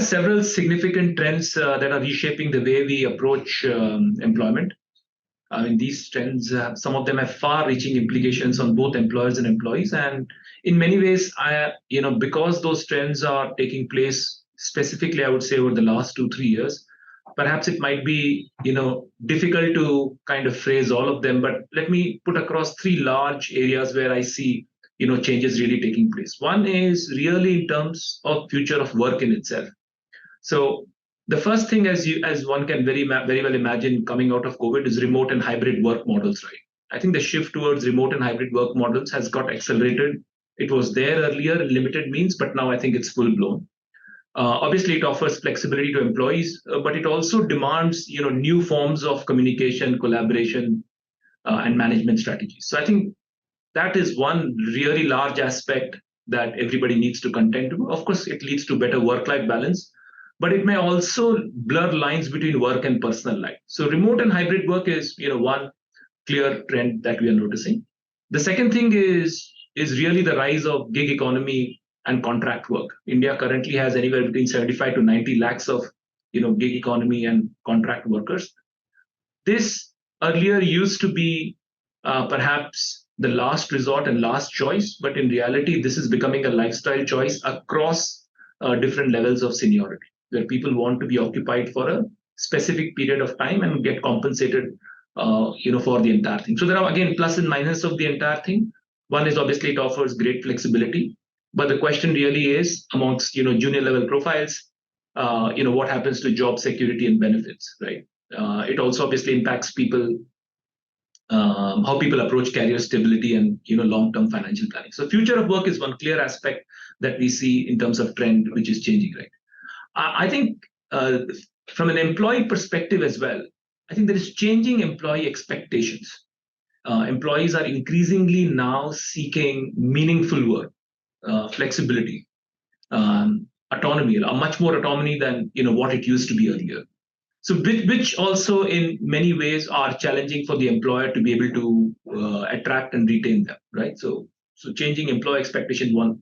several significant trends that are reshaping the way we approach employment. I mean, these trends, some of them have far-reaching implications on both employers and employees. And in many ways, because those trends are taking place specifically, I would say over the last 2, 3 years, perhaps it might be, difficult to kind of phrase all of them. But let me put across three large areas where I see, changes really taking place. One is really in terms of future of work in itself. So the first thing, as one can very well imagine coming out of COVID, is remote and hybrid work models, right? I think the shift towards remote and hybrid work models has got accelerated. It was there earlier in limited means, but now I think it's full blown. Obviously, it offers flexibility to employees, but it also demands, new forms of communication, collaboration, and management strategies. So I think that is one really large aspect that everybody needs to contend to. Of course, it leads to better work-life balance, but it may also blur lines between work and personal life. So remote and hybrid work is, one clear trend that we are noticing. The second thing is really the rise of gig economy and contract work. India currently has anywhere between 75 to 90 lakhs of, gig economy and contract workers. This earlier used to be perhaps the last resort and last choice, but in reality, this is becoming a lifestyle choice across different levels of seniority, where people want to be occupied for a specific period of time and get compensated, for the entire thing. So there are, again, plus and minus of the entire thing. One is obviously it offers great flexibility, but the question really is amongst, junior level profiles, what happens to job security and benefits, right? It also obviously impacts people, how people approach career stability and, long-term financial planning. So future of work is one clear aspect that we see in terms of trend, which is changing, right? I think from an employee perspective as well, I think there is changing employee expectations. Employees are increasingly now seeking meaningful work, flexibility, autonomy, a much more autonomy than what it used to be earlier. So which also in many ways are challenging for the employer to be able to attract and retain them, right? So changing employee expectation, one.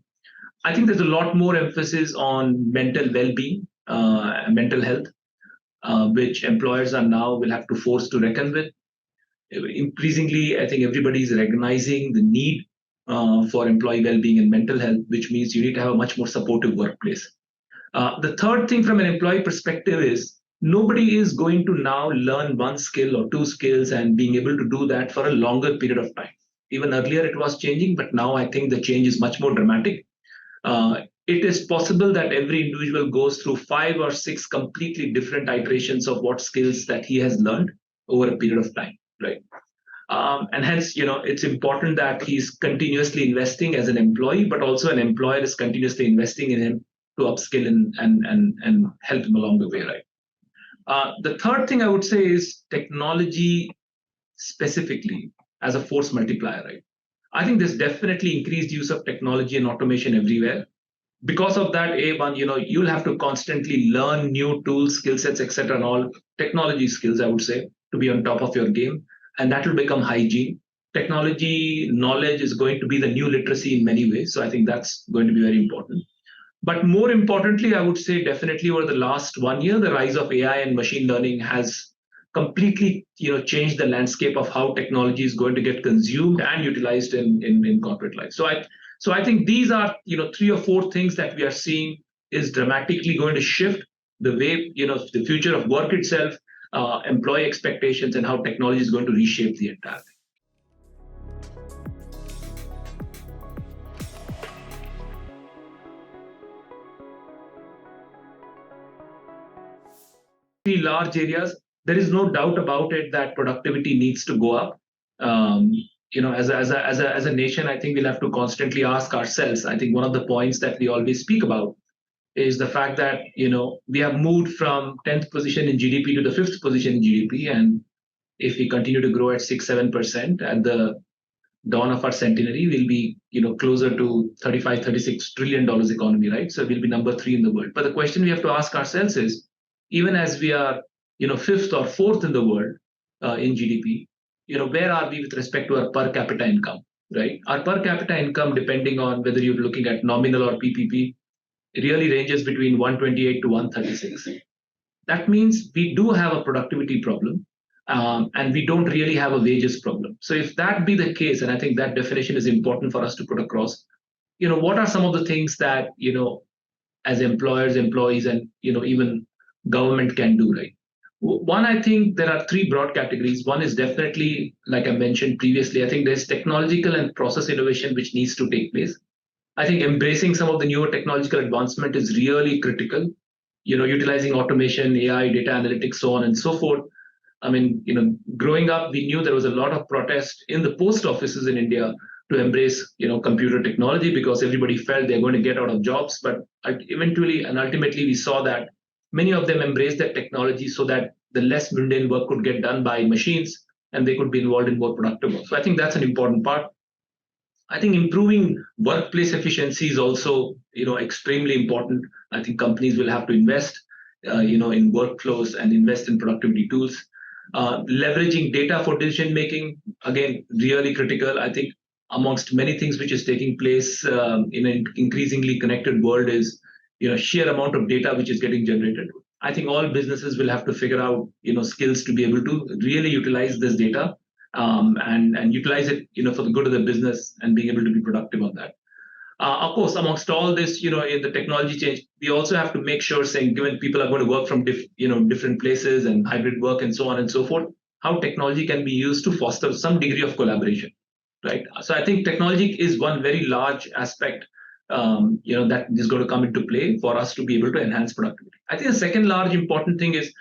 I think there's a lot more emphasis on mental well-being, mental health, which employers are now will have to force to reckon with. Increasingly, I think everybody is recognizing the need for employee well-being and mental health, which means you need to have a much more supportive workplace. The third thing from an employee perspective is nobody is going to now learn one skill or two skills and being able to do that for a longer period of time. Even earlier it was changing, but now I think the change is much more dramatic. It is possible that every individual goes through 5 or 6 completely different iterations of what skills that he has learned over a period of time, right? And hence, it's important that he's continuously investing as an employee, but also an employer is continuously investing in him to upskill and help him along the way, right? The third thing I would say is technology specifically as a force multiplier, right? I think there's definitely increased use of technology and automation everywhere. Because of that, you'll have to constantly learn new tools, skill sets, etc., and all technology skills, I would say, to be on top of your game. And that will become hygiene. Technology knowledge is going to be the new literacy in many ways. So I think that's going to be very important. But more importantly, I would say definitely over the last 1 year, the rise of AI and machine learning has completely changed the landscape of how technology is going to get consumed and utilized in corporate life. So I think these are 3 or 4 things that we are seeing is dramatically going to shift the way the future of work itself, employee expectations, and how technology is going to reshape the entire thing. Three large areas. There is no doubt about it that productivity needs to go up. As a nation, I think we'll have to constantly ask ourselves. I think one of the points that we always speak about is the fact that we have moved from 10th position in GDP to the 5th position in GDP, and if we continue to grow at 6-7% at the dawn of our centenary, we'll be closer to $35-36 trillion economy, right? So we'll be number 3 in the world. But the question we have to ask ourselves is, even as we are 5th or 4th in the world in GDP, where are we with respect to our per capita income, right? Our per capita income, depending on whether you're looking at nominal or PPP, really ranges between 128 to 136. That means we do have a productivity problem, and we don't really have a wages problem. So if that be the case, and I think that definition is important for us to put across, what are some of the things that, as employers, employees, and, even government can do, right? One, I think there are three broad categories. One is definitely, like I mentioned previously, I think there's technological and process innovation which needs to take place. I think embracing some of the newer technological advancement is really critical. Utilizing automation, AI, data analytics, so on and so forth. I mean, growing up, we knew there was a lot of protest in the post offices in India to embrace, computer technology because everybody felt they're going to get out of jobs. But eventually and ultimately, we saw that many of them embraced that technology so that the less mundane work could get done by machines and they could be involved in more productive work. So I think that's an important part. I think improving workplace efficiency is also, extremely important. I think companies will have to invest, in workflows and invest in productivity tools. Leveraging data for decision making, again, really critical. I think amongst many things which is taking place in an increasingly connected world is, sheer amount of data which is getting generated. I think all businesses will have to figure out, skills to be able to really utilize this data, and utilize it, for the good of the business and being able to be productive on that. Of course, amongst all this, in the technology change, we also have to make sure, saying, given people are going to work from different places and hybrid work and so on and so forth, how technology can be used to foster some degree of collaboration, right? So I think technology is one very large aspect, that is going to come into play for us to be able to enhance productivity. I think the second large important thing is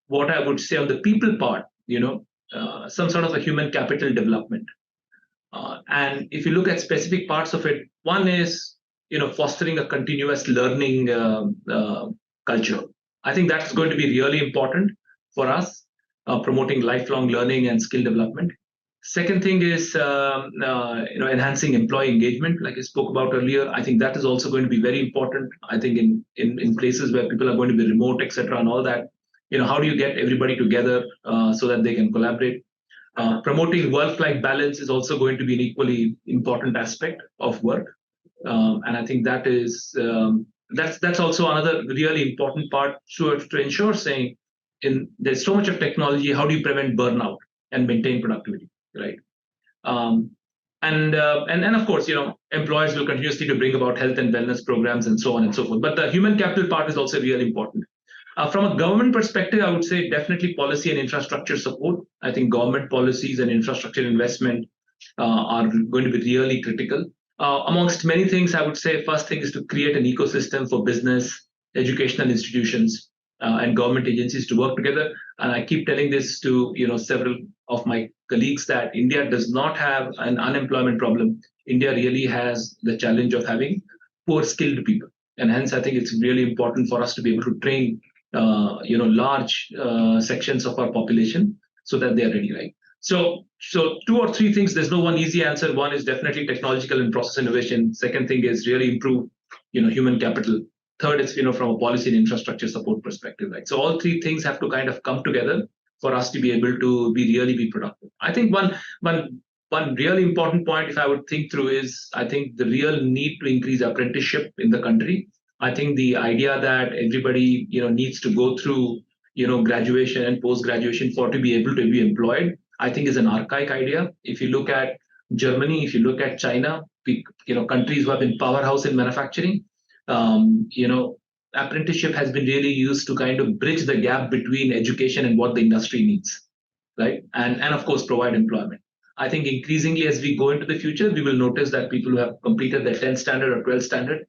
what I would say on the people part, some sort of a human capital development. And if you look at specific parts of it, one is, fostering a continuous learning culture. I think that's going to be really important for us, promoting lifelong learning and skill development. Second thing is, enhancing employee engagement, like I spoke about earlier. I think that is also going to be very important. I think in places where people are going to be remote, etc., and all that, how do you get everybody together so that they can collaborate? Promoting work-life balance is also going to be an equally important aspect of work, and I think that's also another really important part to ensure. Saying, there's so much of technology, how do you prevent burnout and maintain productivity, right? And of course, employers will continuously to bring about health and wellness programs and so on and so forth. But the human capital part is also really important. From a government perspective, I would say definitely policy and infrastructure support. I think government policies and infrastructure investment are going to be really critical. Amongst many things, I would say first thing is to create an ecosystem for business, educational institutions, and government agencies to work together. And I keep telling this to several of my colleagues that India does not have an unemployment problem. India really has the challenge of having poor skilled people, and hence I think it's really important for us to be able to train large sections of our population so that they are ready, right? So two or three things. There's no one easy answer. One is definitely technological and process innovation. Second thing is really improve, human capital. Third is, from a policy and infrastructure support perspective, right? So all three things have to kind of come together for us to be able to really be productive. I think one really important point, if I would think through, is I think the real need to increase apprenticeship in the country. I think the idea that everybody needs to go through graduation and post graduation for to be able to be employed, I think is an archaic idea. If you look at Germany, if you look at China, countries who have been powerhouse in manufacturing, apprenticeship has been really used to kind of bridge the gap between education and what the industry needs, right? And of course provide employment. I think increasingly as we go into the future, we will notice that people who have completed their 10th standard or 12th standard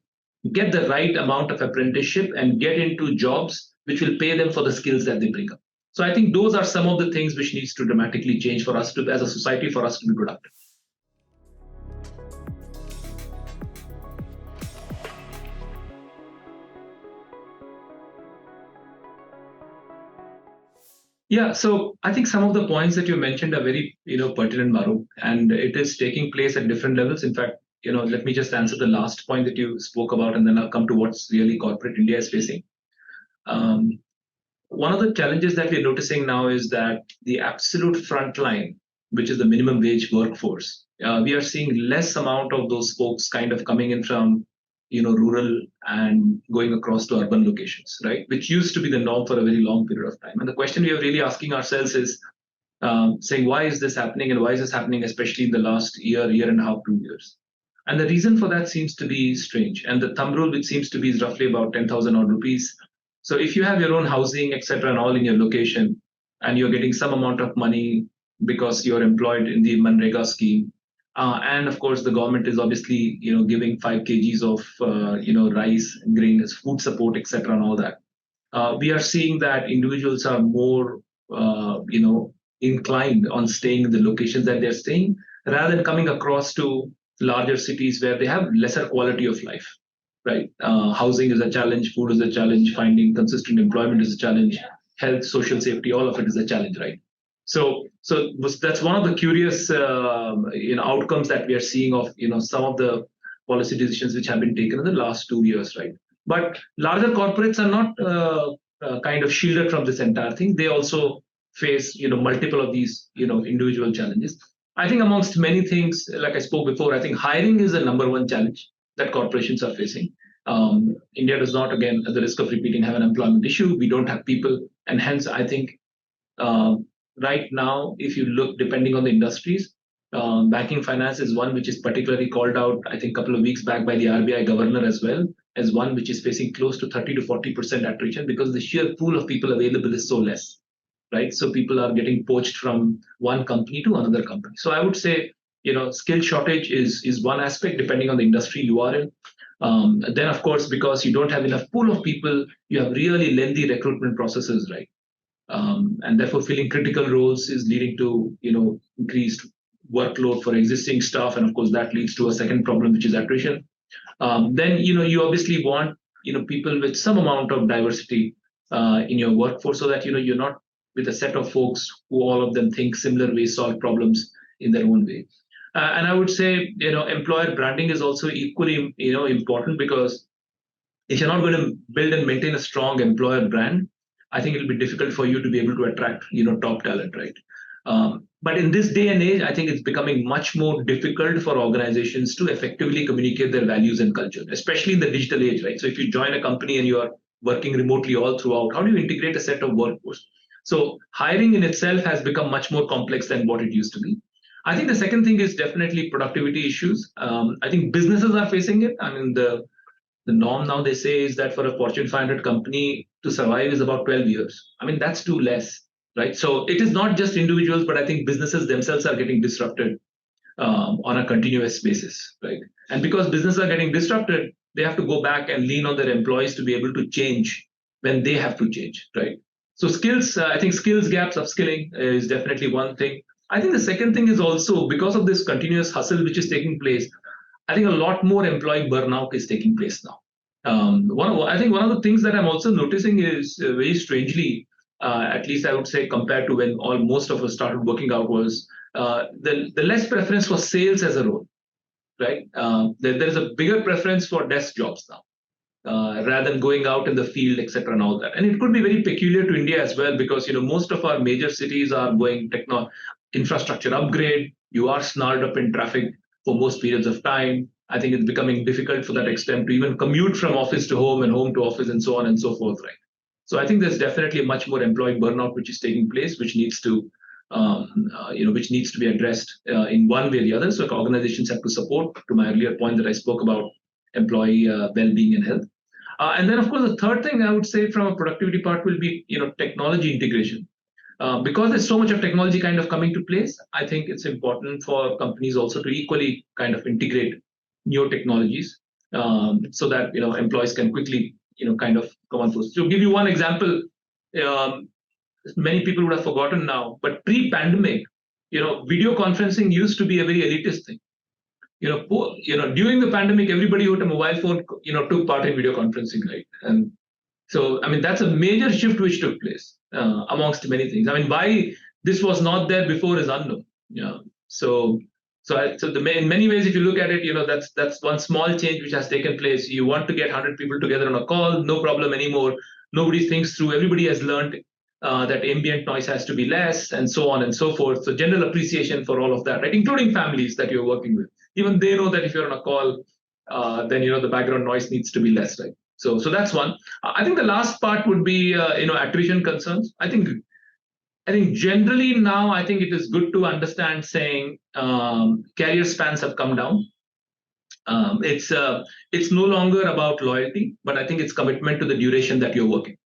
get the right amount of apprenticeship and get into jobs which will pay them for the skills that they bring up. So I think those are some of the things which needs to dramatically change for us to, as a society, for us to be productive. Yeah, so I think some of the points that you mentioned are very, pertinent, Maru, and it is taking place at different levels. In fact, let me just answer the last point that you spoke about, and then I'll come to what's really corporate India is facing. One of the challenges that we're noticing now is that the absolute front line, which is the minimum wage workforce, we are seeing less amount of those folks kind of coming in from rural and going across to urban locations, right? Which used to be the norm for a very long period of time. And the question we are really asking ourselves is saying, why is this happening, and why is this happening, especially in the last year and a half, 2 years? And the reason for that seems to be strange. And the thumb rule, which seems to be is roughly about 10,000 odd rupees. So if you have your own housing, etc., and all in your location, and you're getting some amount of money because you're employed in the Manrega scheme, and of course the government is obviously giving 5 kgs of rice, grain, food support, etc., and all that. We are seeing that individuals are more inclined on staying in the locations that they're staying rather than coming across to larger cities where they have lesser quality of life, right? Housing is a challenge, food is a challenge, finding consistent employment is a challenge, health, social safety, all of it is a challenge, right? So that's one of the curious outcomes that we are seeing of some of the policy decisions which have been taken in the last 2 years, right? But larger corporates are not kind of shielded from this entire thing. They also face multiple of these individual challenges. I think amongst many things, like I spoke before, I think hiring is the number one challenge that corporations are facing. India does not, again, at the risk of repeating, have an employment issue. We don't have people, and hence I think right now, if you look, depending on the industries, banking finance is one which is particularly called out, I think, a couple of weeks back by the RBI governor as well, as one which is facing close to 30 to 40% attrition because the sheer pool of people available is so less, right? So people are getting poached from one company to another company. So I would say, skill shortage is one aspect depending on the industry you are in. Then, of course, because you don't have enough pool of people, you have really lengthy recruitment processes, right? And therefore filling critical roles is leading to increased workload for existing staff, and of course that leads to a second problem, which is attrition. Then you obviously want people with some amount of diversity in your workforce, so that you're not with a set of folks who all of them think similar ways, solve problems in their own way. And I would say employer branding is also equally important, because if you're not going to build and maintain a strong employer brand, I think it'll be difficult for you to be able to attract top talent, right? But in this day and age, I think it's becoming much more difficult for organizations to effectively communicate their values and culture, especially in the digital age, right? So if you join a company and you are working remotely all throughout, how do you integrate a set of workforce? So hiring in itself has become much more complex than what it used to be. I think the second thing is definitely productivity issues. I think businesses are facing it. I mean, the norm now, they say, is that for a Fortune 500 company to survive is about 12 years. I mean, that's too less, right? So it is not just individuals, but I think businesses themselves are getting disrupted on a continuous basis, right? And because businesses are getting disrupted, they have to go back and lean on their employees to be able to change when they have to change, right? So skills, I think skills gaps, upskilling is definitely one thing. I think the second thing is also because of this continuous hustle which is taking place, I think a lot more employee burnout is taking place now. I think one of the things that I'm also noticing is very strangely, at least I would say, compared to when most of us started working out, was the less preference for sales as a role, right? There's a bigger preference for desk jobs now. Rather than going out in the field, etc., and all that. And it could be very peculiar to India as well, because most of our major cities are going infrastructure upgrade. You are snarled up in traffic for most periods of time. I think it's becoming difficult for that extent to even commute from office to home and home to office and so on and so forth, right? So I think there's definitely much more employee burnout which is taking place, which needs to which needs to be addressed in one way or the other. So organizations have to support, to my earlier point that I spoke about, employee well-being and health. And then, of course, the third thing I would say from a productivity part will be, technology integration. Because there's so much of technology kind of coming to place, I think it's important for companies also to equally kind of integrate new technologies so that employees can quickly kind of come on through. To give you one example, many people would have forgotten now, but pre-pandemic, video conferencing used to be a very elitist thing. During the pandemic, everybody with a mobile phone, took part in video conferencing, right? And so, I mean, that's a major shift which took place amongst many things. I mean, why this was not there before is unknown. In many ways, if you look at it, that's one small change which has taken place. You want to get 100 people together on a call, no problem anymore. Nobody thinks through. Everybody has learned that ambient noise has to be less, and so on and so forth. So general appreciation for all of that, right? Including families that you're working with. Even they know that if you're on a call, then the background noise needs to be less, right? So that's one. I think the last part would be attrition concerns. I think generally now I think it is good to understand saying career spans have come down. It's no longer about loyalty, but I think it's commitment to the duration that you're working,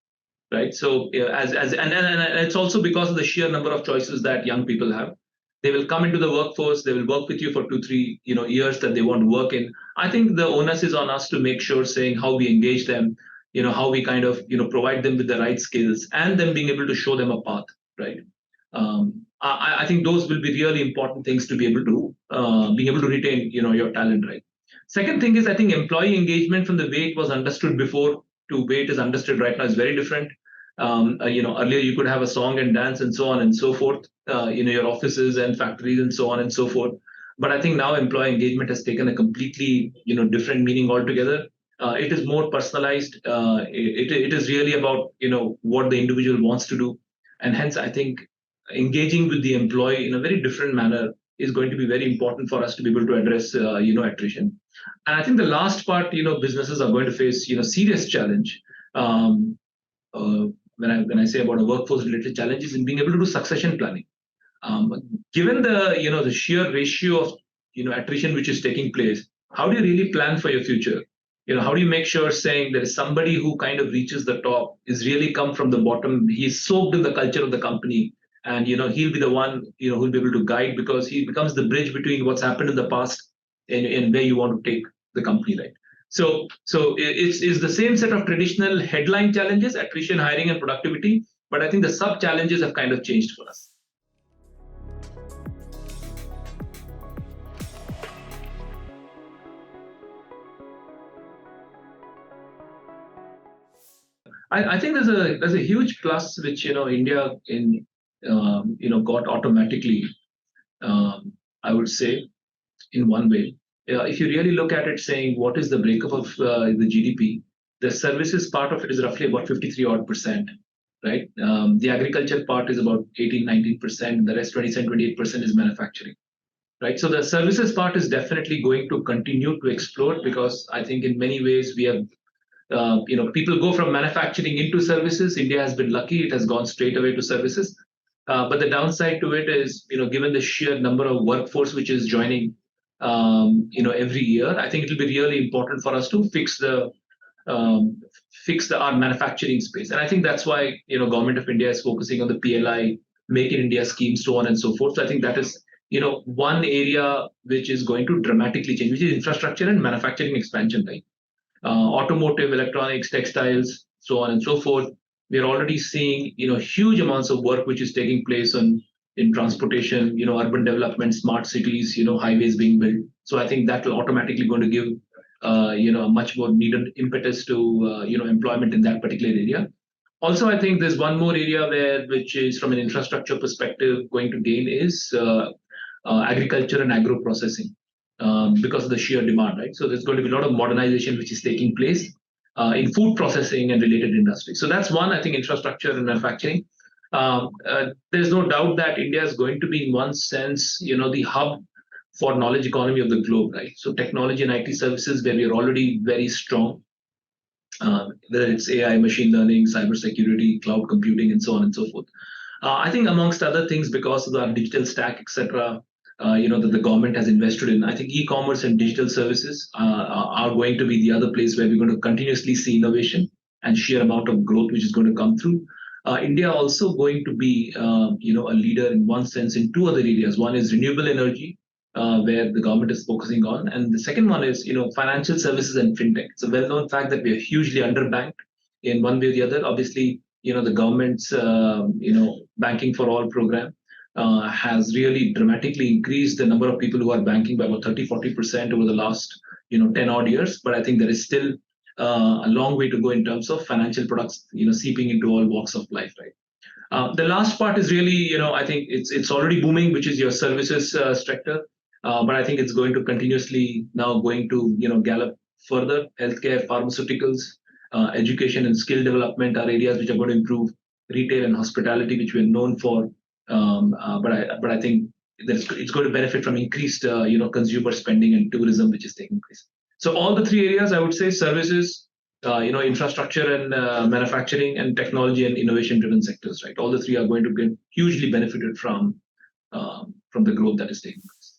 right? So and it's also because of the sheer number of choices that young people have. They will come into the workforce, they will work with you for 2 3 years that they want to work in. I think the onus is on us to make sure saying how we engage them, how we kind of provide them with the right skills, and then being able to show them a path, right? I think those will be really important things to be able to being able to retain your talent, right? Second thing is, I think employee engagement from the way it was understood before to way it is understood right now is very different. Earlier you could have a song and dance and so on and so forth, your offices and factories and so on and so forth. But I think now employee engagement has taken a completely, different meaning altogether. It is more personalized. It is really about, what the individual wants to do, and hence I think engaging with the employee in a very different manner is going to be very important for us to be able to address, attrition. And I think the last part, businesses are going to face, serious challenge. Um, uh, when I say about a workforce related challenges in being able to do succession planning. Um, Given the sheer ratio of attrition which is taking place, how do you really plan for your future? How do you make sure saying there is somebody who kind of reaches the top is really come from the bottom? He's soaked in the culture of the company, and he'll be the one who'll be able to guide, because he becomes the bridge between what's happened in the past and where you want to take the company, right? So it's the same set of traditional headline challenges: attrition, hiring, and productivity. But I think the sub challenges have kind of changed for us. I think there's a huge plus which India got automatically. I would say in one way. If you really look at it, saying what is the breakup of the GDP, the services part of it is roughly about 53 odd percent, right? The agriculture part is about 18, 19%. The rest 27, 28% is manufacturing, right? So the services part is definitely going to continue to explode, because I think in many ways we have people go from manufacturing into services. India has been lucky; it has gone straight away to services. But the downside to it is, given the sheer number of workforce which is joining, every year, I think it will be really important for us to um, fix our manufacturing space. And I think that's why government of India is focusing on the PLI, Make in India scheme, so on and so forth. So I think that is one area which is going to dramatically change, which is infrastructure and manufacturing expansion, right? Automotive, electronics, textiles, so on and so forth. We are already seeing huge amounts of work which is taking place in transportation, urban development, smart cities, highways being built. So I think that will automatically going to give a much more needed impetus to employment in that particular area. Also, I think there's one more area which is from an infrastructure perspective going to gain is agriculture and agro processing, because of the sheer demand, right? So there's going to be a lot of modernization which is taking place in food processing and related industries. So that's one, I think, infrastructure and manufacturing. There's no doubt that India is going to be, in one sense, the hub for knowledge economy of the globe, right? So technology and IT services, where we are already very strong, whether it's AI, machine learning, cybersecurity, cloud computing, and so on and so forth. I think amongst other things, because of our digital stack, etc., that the government has invested in, I think e-commerce and digital services are going to be the other place where we're going to continuously see innovation and sheer amount of growth which is going to come through. India also going to be, a leader in one sense in two other areas. One is renewable energy, where the government is focusing on, and the second one is, financial services and fintech. It's a well-known fact that we are hugely underbanked in one way or the other. Obviously, the government's, banking for all program has really dramatically increased the number of people who are banking by about 30-40% over the last 10 odd years. But I think there is still a long way to go in terms of financial products seeping into all walks of life, right? The last part is really, I think it's already booming, which is your services sector. But I think it's going to continuously now going to gallop further. Healthcare, pharmaceuticals, education and skill development are areas which are going to improve. Retail and hospitality, which we're known for, but I think it's going to benefit from increased consumer spending and tourism, which is taking place. So all the three areas, I would say services, infrastructure and manufacturing, and technology and innovation-driven sectors, right? All the three are going to get hugely benefited from the growth that is taking place.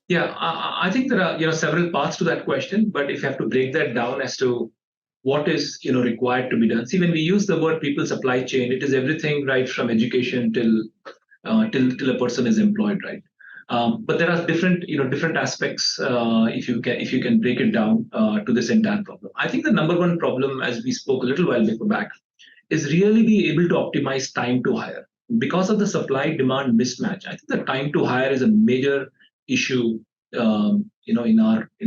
Yeah, I think there are several parts to that question, but if you have to break that down as to what is required to be done. See, when we use the word people supply chain, it is everything right from education till a person is employed, right? But there are different aspects if you can break it down to this entire problem. I think the number one problem, as we spoke a little while before back, is really be able to optimize time to hire. Because of the supply demand mismatch, I think the time to hire is a major issue in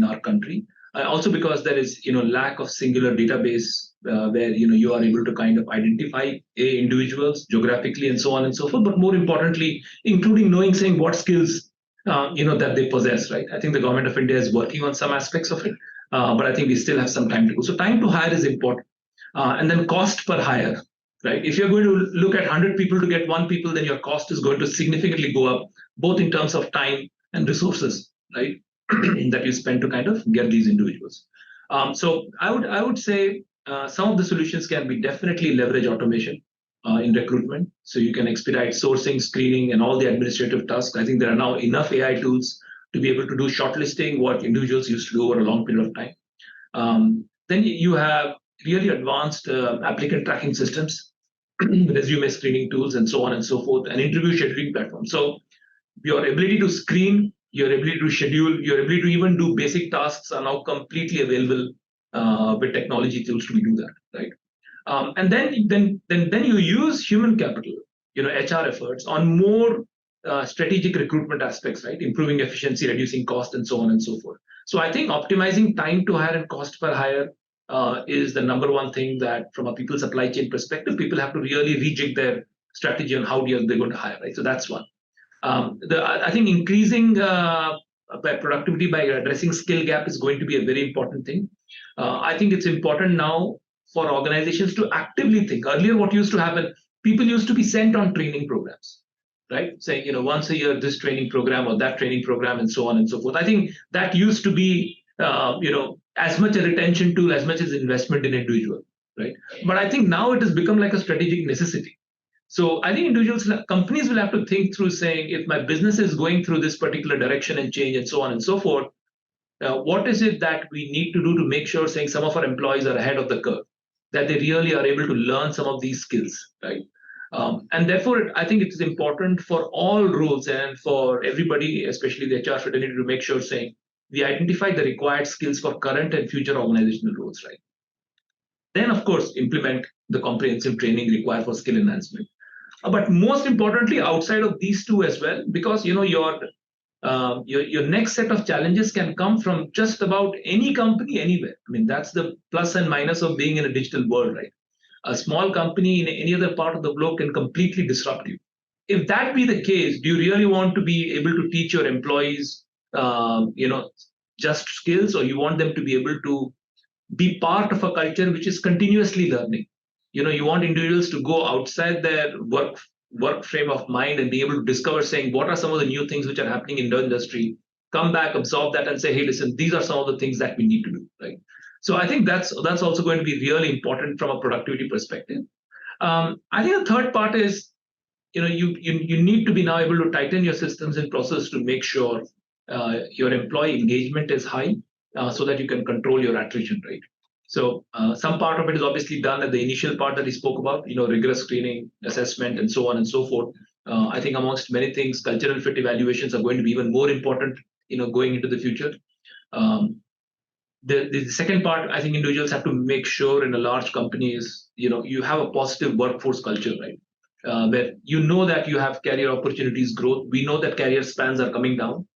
our country. Also because there is lack of singular database where you are able to kind of identify individuals geographically and so on and so forth, but more importantly including knowing saying what skills that they possess, right? I think the government of India is working on some aspects of it, but I think we still have some time to go. So time to hire is important. And then cost per hire, right? If you're going to look at 100 people to get one people, then your cost is going to significantly go up, both in terms of time and resources, right? that you spend to kind of get these individuals. So I would say some of the solutions can be definitely leverage automation in recruitment, so you can expedite sourcing, screening, and all the administrative tasks. I think there are now enough AI tools to be able to do shortlisting, what individuals used to do over a long period of time. Then you have really advanced applicant tracking systems, resume screening tools, and so on and so forth, and interview scheduling platforms. So your ability to screen, your ability to schedule, your ability to even do basic tasks are now completely available with technology tools to do that, right? And then you use human capital, HR efforts on more strategic recruitment aspects, right? Improving efficiency, reducing cost, and so on and so forth. So I think optimizing time to hire and cost per hire is the number one thing that, from a people supply chain perspective, people have to really rejig their strategy on how they're going to hire, right? So that's one. I think increasing by productivity by addressing skill gap is going to be a very important thing. I think it's important now for organizations to actively think. Earlier, what used to happen, people used to be sent on training programs, right? Saying, once a year, this training program or that training program, and so on and so forth. I think that used to be, as much a retention tool as much as investment in individual, right? But I think now it has become like a strategic necessity. So I think companies will have to think through saying, if my business is going through this particular direction and change and so on and so forth, what is it that we need to do to make sure saying some of our employees are ahead of the curve, that they really are able to learn some of these skills, right? And therefore, I think it is important for all roles and for everybody, especially the HR fraternity, to make sure saying we identify the required skills for current and future organizational roles, right? Then, of course, implement the comprehensive training required for skill enhancement. But most importantly, outside of these two as well, because your next set of challenges can come from just about any company anywhere. I mean, that's the plus and minus of being in a digital world, right? A small company in any other part of the globe can completely disrupt you. If that be the case, do you really want to be able to teach your employees, just skills, or you want them to be able to be part of a culture which is continuously learning? You want individuals to go outside their work frame of mind and be able to discover saying what are some of the new things which are happening in the industry, come back, absorb that, and say, hey, listen, these are some of the things that we need to do, right? So I think that's also going to be really important from a productivity perspective. I think the third part is, you need to be now able to tighten your systems and process to make sure your employee engagement is high, so that you can control your attrition rate. So some part of it is obviously done at the initial part that he spoke about, rigorous screening, assessment, and so on and so forth. I think amongst many things, cultural fit evaluations are going to be even more important, going into the future. The second part, I think individuals have to make sure in a large company is, you have a positive workforce culture, right? Where that you have career opportunities, growth. We know that career spans are coming down.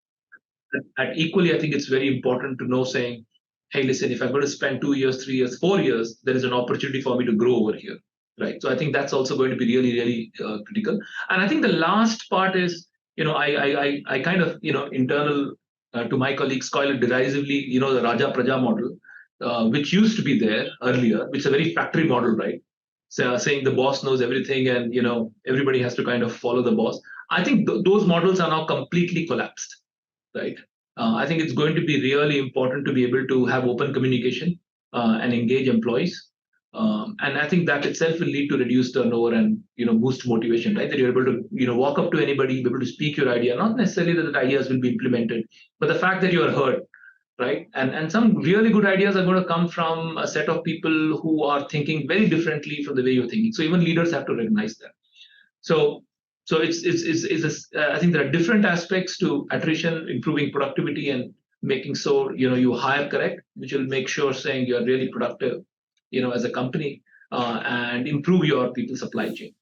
And equally, I think it's very important to know saying, hey, listen, if I'm going to spend 2 years, 3 years, 4 years, there is an opportunity for me to grow over here, right? So I think that's also going to be really, really critical. And I think the last part is, I kind of, internal to my colleagues, call it derisively, the Raja Praja model, which used to be there earlier, which is a very factory model, right? saying the boss knows everything and everybody has to kind of follow the boss. I think those models are now completely collapsed, right? I think it's going to be really important to be able to have open communication and engage employees. And I think that itself will lead to reduced turnover and boost motivation, right? That you're able to walk up to anybody, be able to speak your idea. Not necessarily that the ideas will be implemented, but the fact that you are heard, right? And some really good ideas are going to come from a set of people who are thinking very differently from the way you're thinking. So even leaders have to recognize that. So I think there are different aspects to attrition, improving productivity, and making sure you hire correct, which will make sure saying you're really productive, as a company, and improve your people supply chain.